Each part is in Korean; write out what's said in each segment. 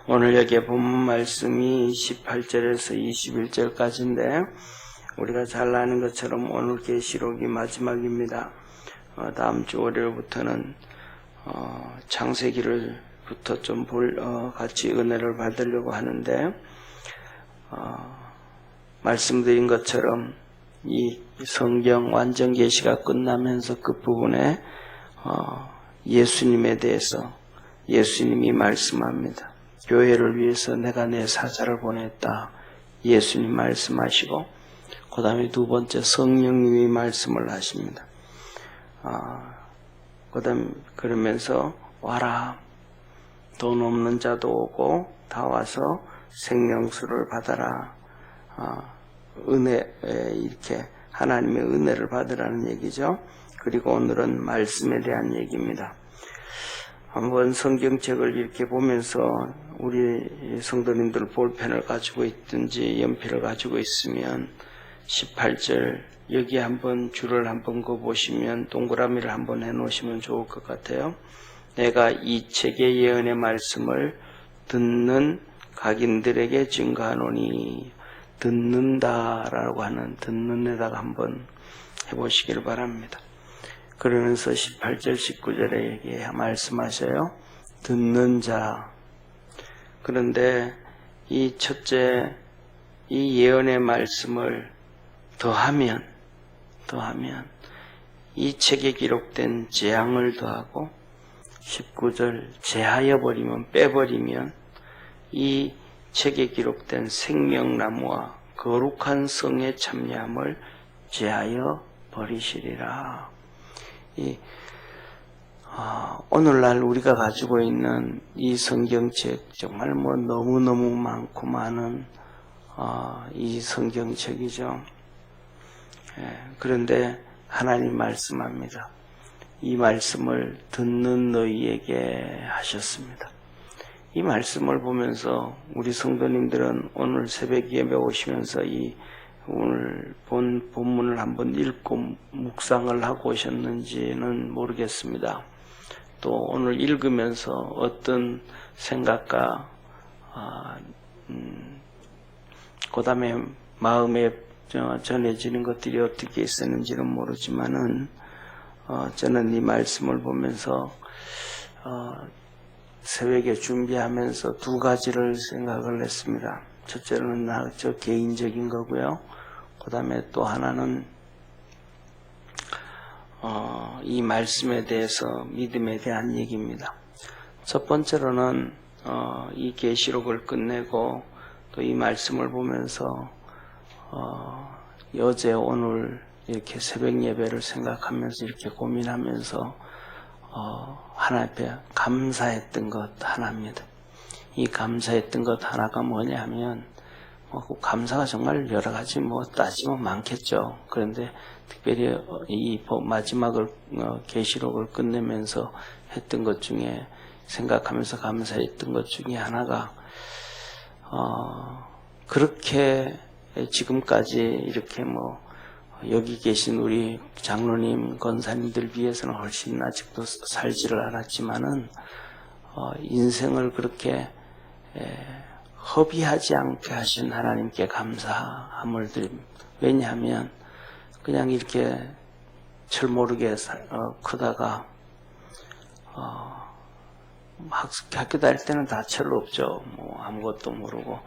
오늘 여기에 본문 말씀이 18절에서 21절까지인데 우리가 잘 아는 것처럼 오늘 계시록이 마지막입니다. 다음 주 월요일부터는 창세기를부터 좀 같이 은혜를 받으려고 하는데 말씀드린 것처럼 이 성경 완전 계시가 끝나면서 끝부분에 예수님에 대해서 예수님이 말씀합니다. 교회를 위해서 내가 내 사자를 보냈다. 예수님 말씀하시고 그 다음에 두 번째 성령님이 말씀을 하십니다. 그 다음에 그러면서 와라. 돈 없는 자도 오고 다 와서 생명수를 받아라. 이렇게 하나님의 은혜를 받으라는 얘기죠. 그리고 오늘은 말씀에 대한 얘기입니다. 한번 성경책을 이렇게 보면서 우리 성도님들 볼펜을 가지고 있든지 연필을 가지고 있으면 18절 여기 한번 줄을 한번 그어보시면 동그라미를 한번 해놓으시면 좋을 것 같아요. 내가 이 책의 예언의 말씀을 듣는 각인들에게 증거하노니 듣는다라고 하는 듣는 데다가 한번 해보시길 바랍니다. 그러면서 18절 19절에 얘기해 말씀하셔요. 듣는 자. 그런데 이 첫째 이 예언의 말씀을 더하면 이 책에 기록된 재앙을 더하고 19절 제하여 버리면 빼버리면 이 책에 기록된 생명나무와 거룩한 성의 참여함을 제하여 버리시리라. 오늘날 우리가 가지고 있는 이 성경책 정말 너무너무 많고 많은 이 성경책이죠. 그런데 하나님 말씀합니다. 이 말씀을 듣는 너희에게 하셨습니다. 이 말씀을 보면서 우리 성도님들은 오늘 새벽 예배 오시면서 이 오늘 본 본문을 한번 읽고 묵상을 하고 오셨는지는 모르겠습니다. 또 오늘 읽으면서 어떤 생각과 그 다음에 마음에 전해지는 것들이 어떻게 있었는지는 모르지만은 저는 이 말씀을 보면서 새벽에 준비하면서 두 가지를 생각을 했습니다. 첫째는 저 개인적인 거고요. 그 다음에 또 하나는 이 말씀에 대해서 믿음에 대한 얘기입니다. 첫 번째로는 이 계시록을 끝내고 또 이 말씀을 보면서 어제 오늘 이렇게 새벽 예배를 생각하면서 이렇게 고민하면서 하나님 앞에 감사했던 것 하나입니다. 이 감사했던 것 하나가 뭐냐 하면 감사가 정말 여러 가지 따지면 많겠죠. 그런데 특별히 이 마지막을 계시록을 끝내면서 했던 것 중에 생각하면서 감사했던 것 중에 하나가 그렇게 지금까지 이렇게 여기 계신 우리 장로님, 권사님들 비해서는 훨씬 아직도 살지를 않았지만은 인생을 그렇게 허비하지 않게 하신 하나님께 감사함을 드립니다. 왜냐하면 그냥 이렇게 철 모르게 크다가 학교 다닐 때는 다 철로 없죠. 아무것도 모르고.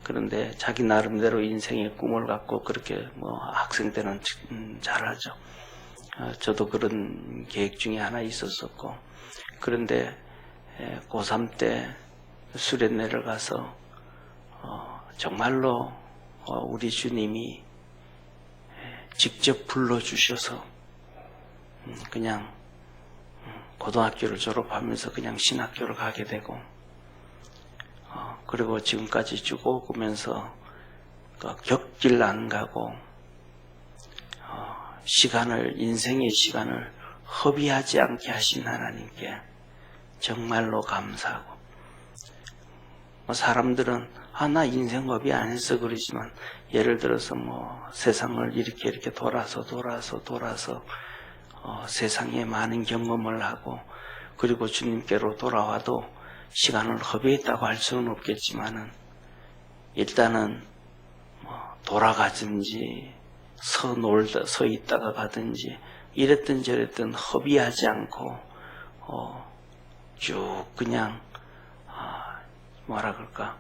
그런데 자기 나름대로 인생의 꿈을 갖고 그렇게 학생 때는 잘하죠. 저도 그런 계획 중에 하나 있었었고. 그런데 고3 때 수련회를 가서 정말로 우리 주님이 직접 불러주셔서 그냥 고등학교를 졸업하면서 그냥 신학교를 가게 되고 그리고 지금까지 쭉 오면서 격길 안 가고 인생의 시간을 허비하지 않게 하신 하나님께 정말로 감사하고 사람들은 나 인생 허비 안 했어 그러지만 예를 들어서 세상을 이렇게 돌아서 세상에 많은 경험을 하고 그리고 주님께로 돌아와도 시간을 허비했다고 할 수는 없겠지만은 일단은 돌아가든지 서 있다가 가든지 이랬든 저랬든 허비하지 않고 쭉 그냥 뭐라 그럴까,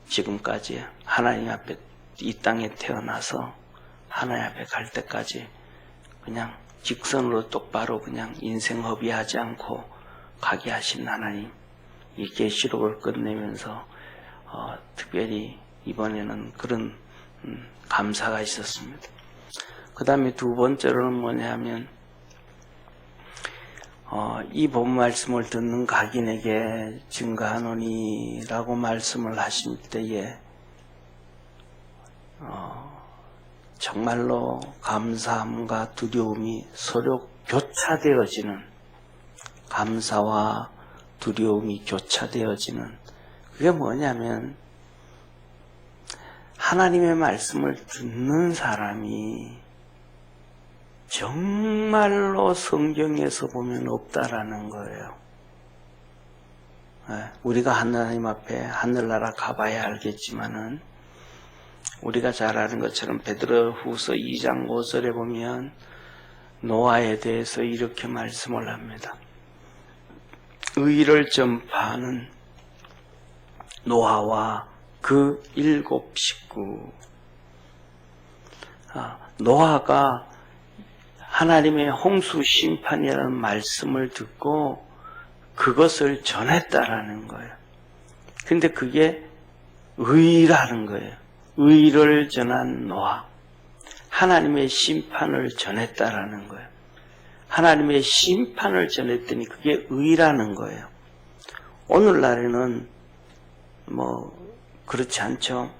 지금까지 하나님 앞에 이 땅에 태어나서 하나님 앞에 갈 때까지 그냥 직선으로 똑바로 그냥 인생 허비하지 않고 가게 하신 하나님, 이 계시록을 끝내면서 특별히 이번에는 그런 감사가 있었습니다. 그 다음에 두 번째로는 뭐냐면 이 본 말씀을 듣는 각인에게 증가하노니라고 말씀을 하신 때에 정말로 감사함과 두려움이 서로 교차되어지는, 감사와 두려움이 교차되어지는, 그게 뭐냐면 하나님의 말씀을 듣는 사람이 정말로 성경에서 보면 없다라는 거예요. 우리가 하나님 앞에 하늘나라 가봐야 알겠지만은 우리가 잘 아는 것처럼 베드로후서 2장 5절에 보면 노아에 대해서 이렇게 말씀을 합니다. 의를 전파하는 노아와 그 7 식구. 노아가 하나님의 홍수 심판이라는 말씀을 듣고 그것을 전했다라는 거예요. 근데 그게 의라는 거예요. 의를 전한 노아. 하나님의 심판을 전했다라는 거예요. 하나님의 심판을 전했더니 그게 의라는 거예요. 오늘날에는 그렇지 않죠.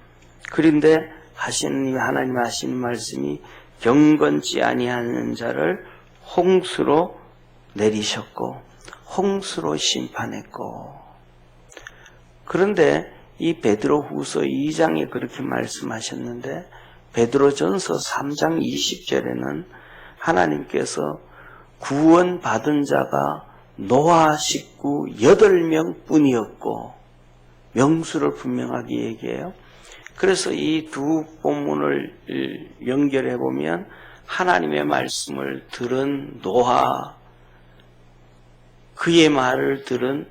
그런데 하나님 하시는 말씀이 경건치 아니하는 자를 홍수로 내리셨고 홍수로 심판했고, 그런데 이 베드로후서 2장에 그렇게 말씀하셨는데 베드로전서 3장 20절에는 하나님께서 구원받은 자가 노아 식구 8명 뿐이었고, 명수를 분명하게 얘기해요. 그래서 이 두 본문을 연결해 보면 하나님의 말씀을 들은 노아, 그의 말을 들은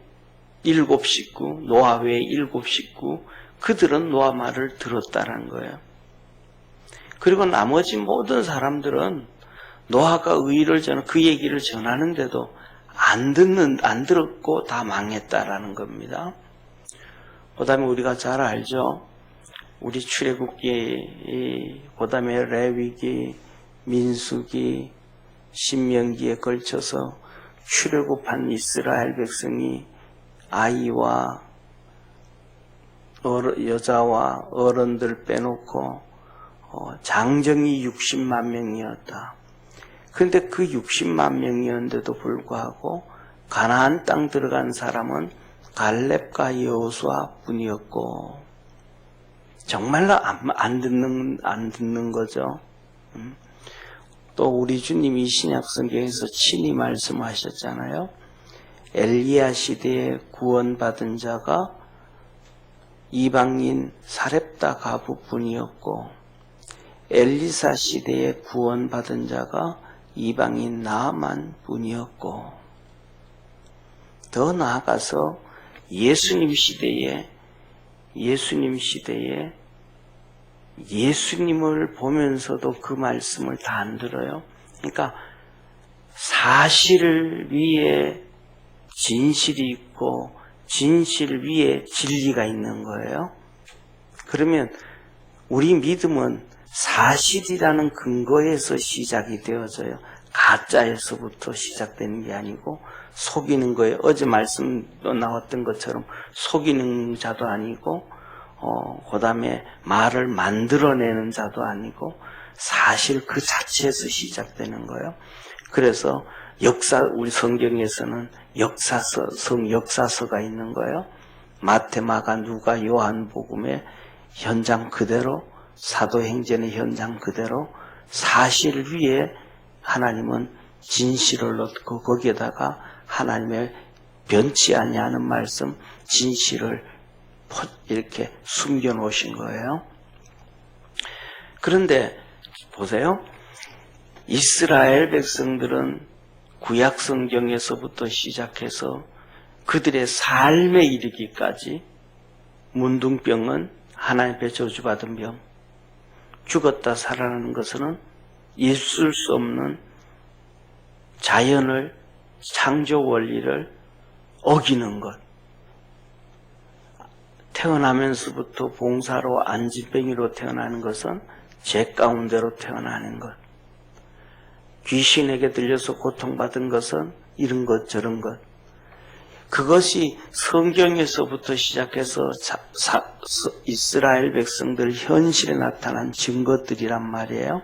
7 식구, 노아 외에 7 식구, 그들은 노아 말을 들었다는 거예요. 그리고 나머지 모든 사람들은 노아가 의를 그 얘기를 전하는데도 안 들었고 다 망했다라는 겁니다. 그 다음에 우리가 잘 알죠. 우리 출애굽기, 그 다음에 레위기, 민수기, 신명기에 걸쳐서 출애굽한 이스라엘 백성이 아이와 여자와 어른들 빼놓고 장정이 60만 명이었다. 그런데 그 60만 명이었는데도 불구하고 가나안 땅 들어간 사람은 갈렙과 여호수아 뿐이었고, 정말로 안 듣는 거죠. 또 우리 주님이 신약 성경에서 친히 말씀하셨잖아요. 엘리야 시대에 구원받은 자가 이방인 사렙다 가부뿐이었고, 엘리사 시대에 구원받은 자가 이방인 나아만 뿐이었고, 더 나아가서 예수님 시대에 예수님을 보면서도 그 말씀을 다 안 들어요. 그러니까 사실 위에 진실이 있고 진실 위에 진리가 있는 거예요. 그러면 우리 믿음은 사실이라는 근거에서 시작이 되어져요. 가짜에서부터 시작되는 게 아니고 속이는 거예요. 어제 말씀도 나왔던 것처럼 속이는 자도 아니고 그 다음에 말을 만들어내는 자도 아니고 사실 그 자체에서 시작되는 거예요. 그래서 우리 성경에서는 역사서가 있는 거예요. 마태, 마가, 누가, 요한복음의 현장 그대로, 사도행전의 현장 그대로 사실 위에 하나님은 진실을 넣고 거기에다가 하나님의 변치 아니하는 말씀, 진실을 이렇게 숨겨 놓으신 거예요. 그런데 보세요. 이스라엘 백성들은 구약 성경에서부터 시작해서 그들의 삶에 이르기까지 문둥병은 하나님의 저주받은 병, 죽었다 살아나는 것은 있을 수 없는 자연을, 창조 원리를 어기는 것, 태어나면서부터 봉사로 안진뱅이로 태어나는 것은 죄 가운데로 태어나는 것, 귀신에게 들려서 고통받은 것은 이런 것 저런 것, 그것이 성경에서부터 시작해서 이스라엘 백성들 현실에 나타난 증거들이란 말이에요.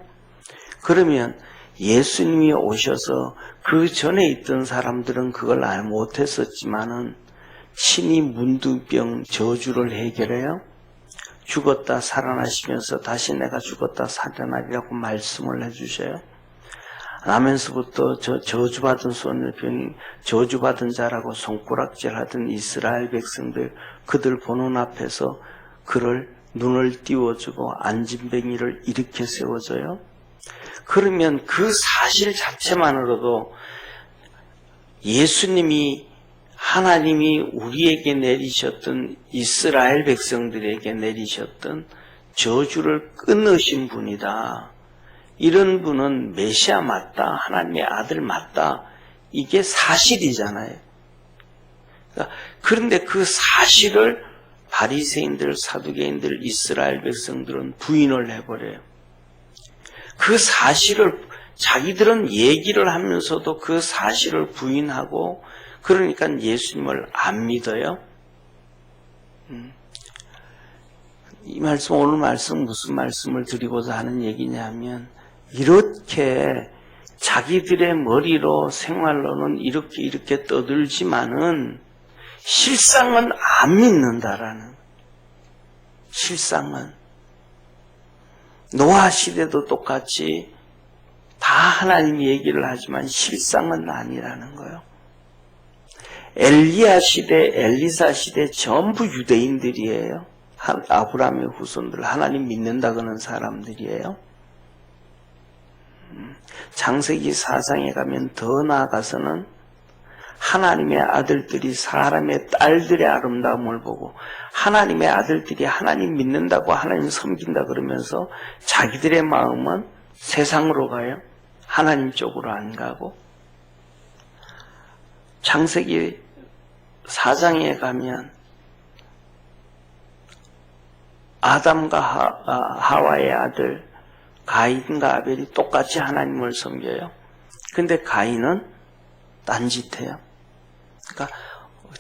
그러면 예수님이 오셔서 그 전에 있던 사람들은 그걸 알 못했었지만은 친히 문둥병 저주를 해결해요. 죽었다 살아나시면서 다시 내가 죽었다 살아나리라고 말씀을 해주셔요. 나면서부터 저주받은 손해병이 저주받은 자라고 손가락질하던 이스라엘 백성들, 그들 보는 앞에서 그를 눈을 띄워주고 안진뱅이를 일으켜 세워줘요. 그러면 그 사실 자체만으로도 예수님이, 하나님이 우리에게 내리셨던, 이스라엘 백성들에게 내리셨던 저주를 끊으신 분이다. 이런 분은 메시아 맞다, 하나님의 아들 맞다, 이게 사실이잖아요. 그런데 그 사실을 바리새인들, 사두개인들, 이스라엘 백성들은 부인을 해버려요. 그 사실을 자기들은 얘기를 하면서도 그 사실을 부인하고, 그러니까 예수님을 안 믿어요. 이 말씀, 오늘 말씀 무슨 말씀을 드리고자 하는 얘기냐면, 이렇게 자기들의 머리로 생활로는 이렇게 떠들지만은 실상은 안 믿는다라는, 실상은 노아 시대도 똑같이 다 하나님 얘기를 하지만 실상은 아니라는 거예요. 엘리야 시대, 엘리사 시대 전부 유대인들이에요. 아브라함의 후손들, 하나님 믿는다 그러는 사람들이에요. 창세기 4장에 가면 더 나아가서는 하나님의 아들들이 사람의 딸들의 아름다움을 보고 하나님의 아들들이 하나님 믿는다고 하나님 섬긴다 그러면서 자기들의 마음은 세상으로 가요. 하나님 쪽으로 안 가고. 창세기 4장에 가면 아담과 하와의 아들 가인과 아벨이 똑같이 하나님을 섬겨요. 근데 가인은 딴짓해요. 그러니까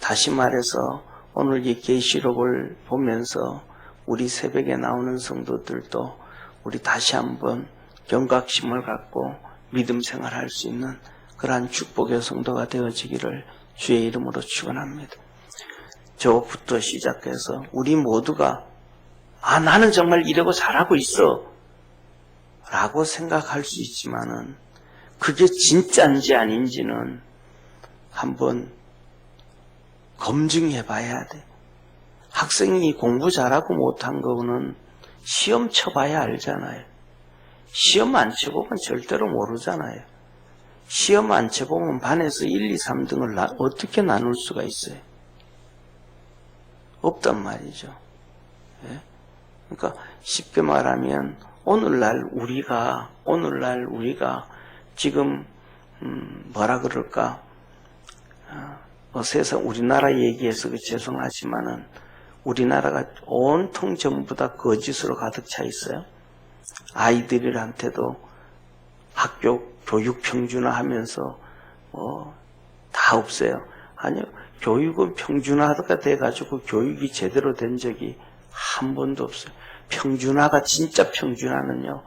다시 말해서 오늘 이 계시록을 보면서 우리 새벽에 나오는 성도들도 우리 다시 한번 경각심을 갖고 믿음 생활할 수 있는 그러한 축복의 성도가 되어지기를 주의 이름으로 축원합니다. 저부터 시작해서 우리 모두가 나는 정말 이러고 잘하고 있어 라고 생각할 수 있지만은 그게 진짜인지 아닌지는 한번 검증해 봐야 돼. 학생이 공부 잘하고 못한 거는 시험 쳐봐야 알잖아요. 시험 안 쳐보면 절대로 모르잖아요. 시험 안 쳐보면 반에서 1, 2, 3등을 어떻게 나눌 수가 있어요? 없단 말이죠. 예? 그러니까 쉽게 말하면 오늘날 우리가 지금 뭐라 그럴까? 세상 우리나라 얘기해서 죄송하지만은 우리나라가 온통 전부 다 거짓으로 가득 차 있어요. 아이들한테도 학교 교육 평준화하면서 다 없어요. 아니요, 교육은 평준화가 돼가지고 교육이 제대로 된 적이 한 번도 없어요. 평준화가 진짜 평준화는요,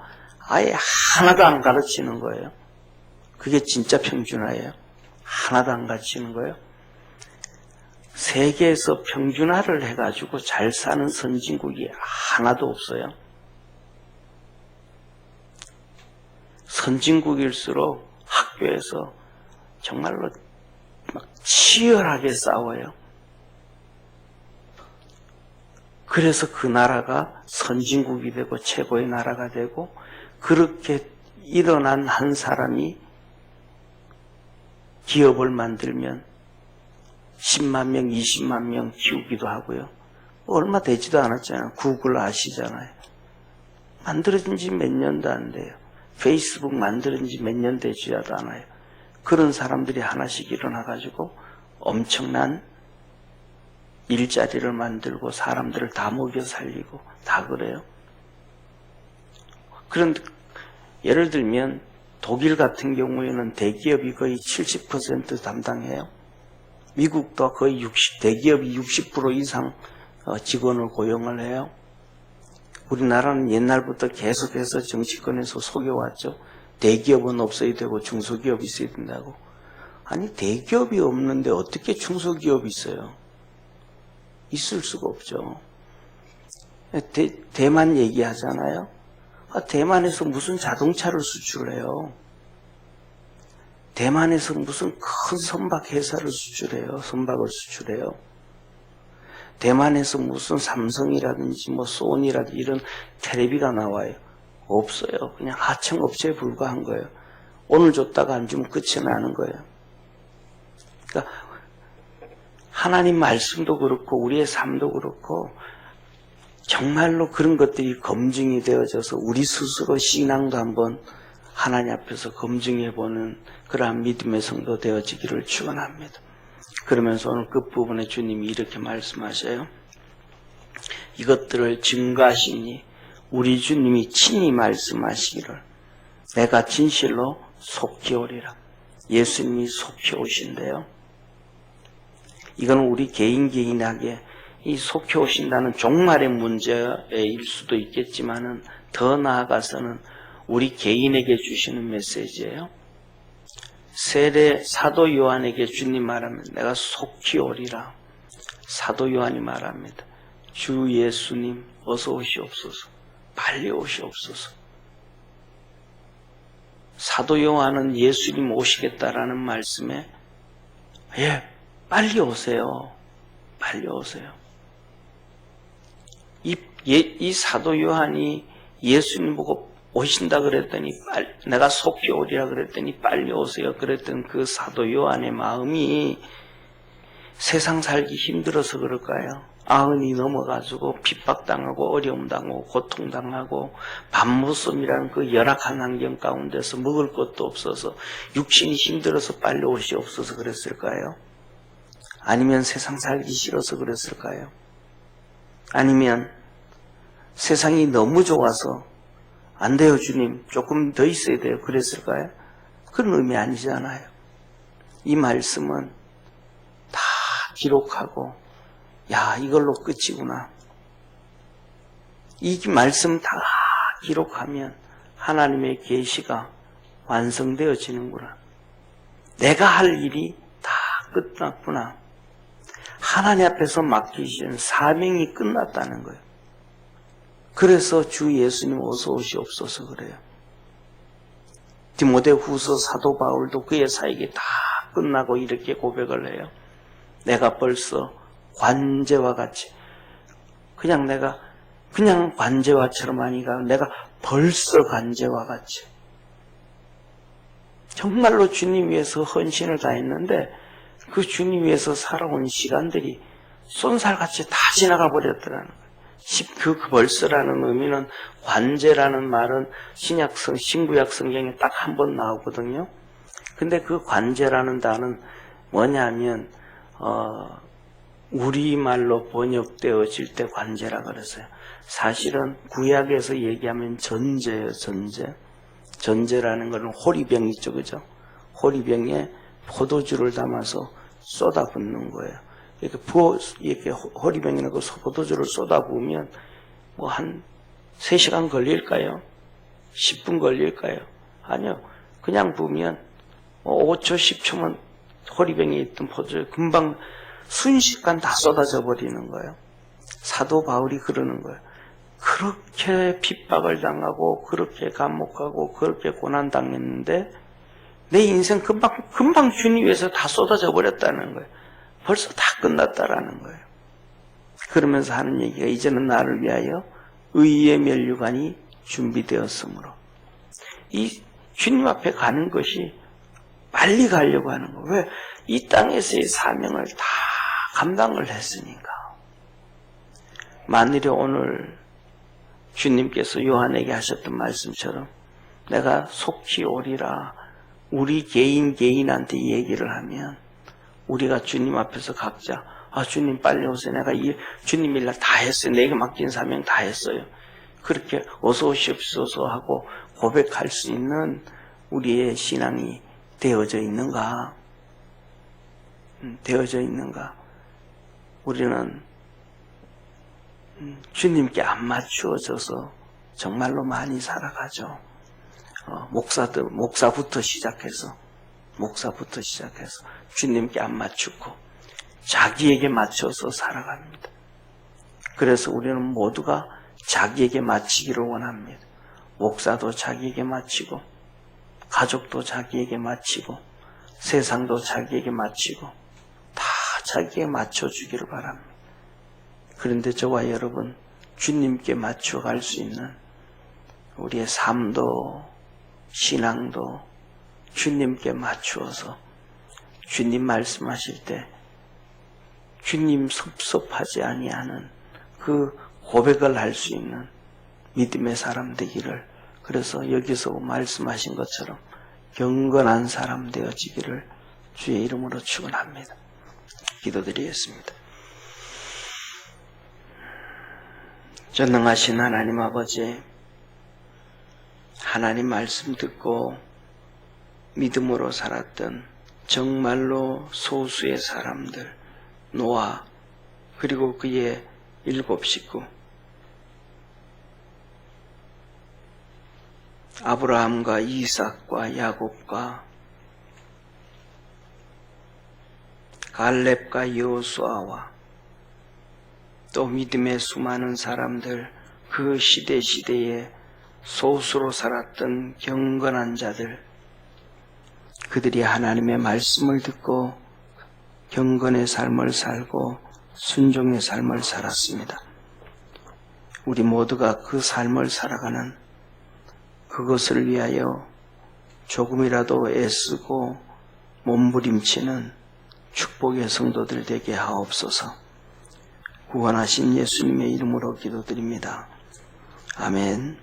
아예 하나도 안 가르치는 거예요. 그게 진짜 평준화예요. 하나도 안 가르치는 거예요. 세계에서 평준화를 해가지고 잘 사는 선진국이 하나도 없어요. 선진국일수록 학교에서 정말로 막 치열하게 싸워요. 그래서 그 나라가 선진국이 되고 최고의 나라가 되고, 그렇게 일어난 한 사람이 기업을 만들면 10만 명, 20만 명 키우기도 하고요. 얼마 되지도 않았잖아요. 구글 아시잖아요. 만들어진 지 몇 년도 안 돼요. 페이스북 만들어진 지 몇 년 되지도 않아요. 그런 사람들이 하나씩 일어나가지고 엄청난 일자리를 만들고 사람들을 다 먹여 살리고 다 그래요. 그런데 예를 들면 독일 같은 경우에는 대기업이 거의 70% 담당해요. 미국도 거의 대기업이 60% 이상 직원을 고용을 해요. 우리나라는 옛날부터 계속해서 정치권에서 속여왔죠. 대기업은 없어야 되고 중소기업이 있어야 된다고. 아니, 대기업이 없는데 어떻게 중소기업이 있어요? 있을 수가 없죠. 대만 얘기하잖아요. 대만에서 무슨 자동차를 수출해요? 대만에서 무슨 큰 선박 회사를 수출해요? 선박을 수출해요? 대만에서 무슨 삼성이라든지 뭐 소니라든지 이런 텔레비가 나와요? 없어요. 그냥 하청업체에 불과한 거예요. 오늘 줬다가 안 주면 끝이 나는 거예요. 그러니까 하나님 말씀도 그렇고 우리의 삶도 그렇고 정말로 그런 것들이 검증이 되어져서 우리 스스로 신앙도 한번 하나님 앞에서 검증해보는 그러한 믿음의 성도 되어지기를 축원합니다. 그러면서 오늘 끝부분에 주님이 이렇게 말씀하셔요. 이것들을 증거하시니 우리 주님이 친히 말씀하시기를 내가 진실로 속히 오리라. 예수님이 속히 오신대요. 이건 우리 개인에게 이 속히 오신다는 종말의 문제일 수도 있겠지만은 더 나아가서는 우리 개인에게 주시는 메시지예요. 세례 사도 요한에게 주님 말합니다. 내가 속히 오리라. 사도 요한이 말합니다. 주 예수님 어서 오시옵소서. 빨리 오시옵소서. 사도 요한은 예수님 오시겠다라는 말씀에 빨리 오세요. 빨리 오세요. 이 사도 요한이 예수님 보고 오신다 그랬더니 내가 속히 오리라 그랬더니 빨리 오세요 그랬던 그 사도 요한의 마음이 세상 살기 힘들어서 그럴까요? 90이 넘어가지고 핍박당하고 어려움당하고 고통당하고 밤모섬이라는 그 열악한 환경 가운데서 먹을 것도 없어서 육신이 힘들어서 빨리 오시옵소서 그랬을까요? 아니면 세상 살기 싫어서 그랬을까요? 아니면 세상이 너무 좋아서 안 돼요 주님 조금 더 있어야 돼요 그랬을까요? 그런 의미 아니잖아요. 이 말씀은 다 기록하고 이걸로 끝이구나. 이 말씀 다 기록하면 하나님의 계시가 완성되어지는구나. 내가 할 일이 다 끝났구나. 하나님 앞에서 맡기신 사명이 끝났다는 거예요. 그래서 주 예수님 어서 오시옵소서 그래요. 디모데후서 사도 바울도 그의 사역이 다 끝나고 이렇게 고백을 해요. 내가 벌써 관제와 같이 그냥 관제와처럼 아니라 내가 벌써 관제와 같이 정말로 주님 위해서 헌신을 다했는데 그 주님 위해서 살아온 시간들이 쏜살같이 다 지나가 버렸더라는 거예요. 그 벌써라는 의미는 관제라는 말은 신구약 성경에 딱 한 번 나오거든요. 근데 그 관제라는 단어는 뭐냐면 우리말로 번역되어질 때 관제라 그랬어요. 사실은 구약에서 얘기하면 전제예요. 전제라는 것은 호리병 있죠, 그죠? 호리병에 포도주를 담아서 쏟아붓는 거예요. 이렇게 호리병에 넣고 포도주를 쏟아부으면 뭐 한 3시간 걸릴까요? 10분 걸릴까요? 아니요. 그냥 부으면 5초, 10초면 호리병에 있던 포도주 금방 순식간 다 쏟아져 버리는 거예요. 사도 바울이 그러는 거예요. 그렇게 핍박을 당하고 그렇게 감옥가고 그렇게 고난당했는데 내 인생 금방 주님 위해서 다 쏟아져 버렸다는 거예요. 벌써 다 끝났다라는 거예요. 그러면서 하는 얘기가 이제는 나를 위하여 의의 면류관이 준비되었으므로 이 주님 앞에 가는 것이 빨리 가려고 하는 거. 왜? 이 땅에서의 사명을 다 감당을 했으니까. 만일에 오늘 주님께서 요한에게 하셨던 말씀처럼 내가 속히 오리라 우리 개인한테 얘기를 하면 우리가 주님 앞에서 각자 주님 빨리 오세요. 내가 주님 일날 다 했어요. 내게 맡긴 사명 다 했어요. 그렇게 어서 오십시오서 하고 고백할 수 있는 우리의 신앙이 되어져 있는가? 되어져 있는가? 우리는 주님께 안 맞추어져서 정말로 많이 살아가죠. 목사부터 시작해서 주님께 안 맞추고 자기에게 맞춰서 살아갑니다. 그래서 우리는 모두가 자기에게 맞추기를 원합니다. 목사도 자기에게 맞추고 가족도 자기에게 맞추고 세상도 자기에게 맞추고 다 자기에게 맞춰주기를 바랍니다. 그런데 저와 여러분 주님께 맞춰갈 수 있는 우리의 삶도 신앙도 주님께 맞추어서 주님 말씀하실 때 주님 섭섭하지 아니하는 그 고백을 할 수 있는 믿음의 사람 되기를, 그래서 여기서 말씀하신 것처럼 경건한 사람 되어지기를 주의 이름으로 축원합니다. 기도드리겠습니다. 전능하신 하나님 아버지, 하나님 말씀 듣고 믿음으로 살았던 정말로 소수의 사람들, 노아 그리고 그의 7 식구, 아브라함과 이삭과 야곱과 갈렙과 여호수아와 또 믿음의 수많은 사람들, 그 시대에 소수로 살았던 경건한 자들, 그들이 하나님의 말씀을 듣고 경건의 삶을 살고 순종의 삶을 살았습니다. 우리 모두가 그 삶을 살아가는, 그것을 위하여 조금이라도 애쓰고 몸부림치는 축복의 성도들 되게 하옵소서. 구원하신 예수님의 이름으로 기도드립니다. 아멘.